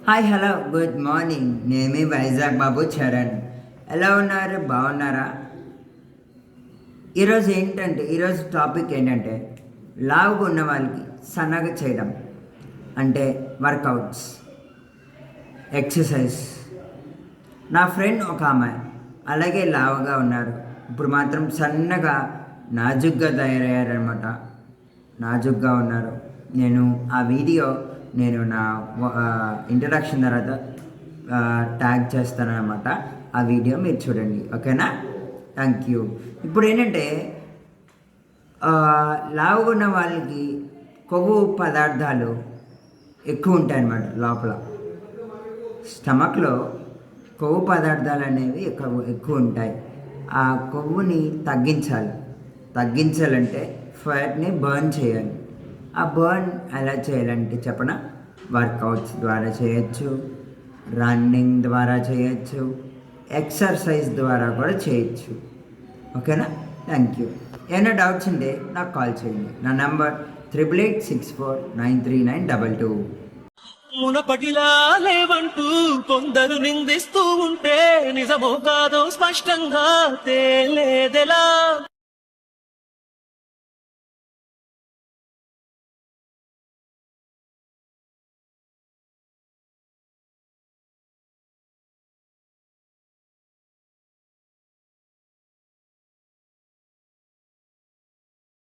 Hi hello good morning. నేను మీ వైజాగ్ బాబు చరణ్. ఎలా ఉన్నారు? బాగున్నారా? ఈరోజు టాపిక్ ఏంటంటే లావుగా ఉన్న వాళ్ళకి సన్నగా చేయడం అంటే వర్కౌట్స్, ఎక్సర్సైజ్. నా ఫ్రెండ్ ఒక అమ్మాయి అలాగే లావుగా ఉన్నారు. ఇప్పుడు మాత్రం సన్నగా నాజుగ్గా తయారయ్యారనమాట. నాజుగ్గా ఉన్నారు. నేను ఆ వీడియో నా ఇంట్రడక్షన్ తర్వాత ట్యాగ్ చేస్తానన్నమాట. ఆ వీడియో మీరు చూడండి, ఓకేనా? Thank you. ఇప్పుడు ఏంటంటే లావుగా ఉన్న వాళ్ళకి కొవ్వు పదార్థాలు ఎక్కువ ఉంటాయి అన్నమాట. లోపల స్టమక్లో కొవ్వు పదార్థాలు అనేవి ఎక్కువ ఉంటాయి. ఆ కొవ్వుని తగ్గించాలంటే ఫ్యాట్ని బర్న్ చేయాలి. ఆ బర్న్ ఎలా చేయాలంటే చెప్పనా? వర్కౌట్స్ ద్వారా చేయొచ్చు, రన్నింగ్ ద్వారా చేయొచ్చు, ఎక్సర్సైజ్ ద్వారా కూడా చేయొచ్చు, ఓకేనా? Thank you. ఏమైనా డౌట్స్ ఉంటే నాకు కాల్ చేయండి. నా నంబర్ 8864939222. మునపటిలా లేవంటూ కొందరు నిందిస్తూ ఉంటే నిజమో కాదో స్పష్టంగా తేలేదెలా.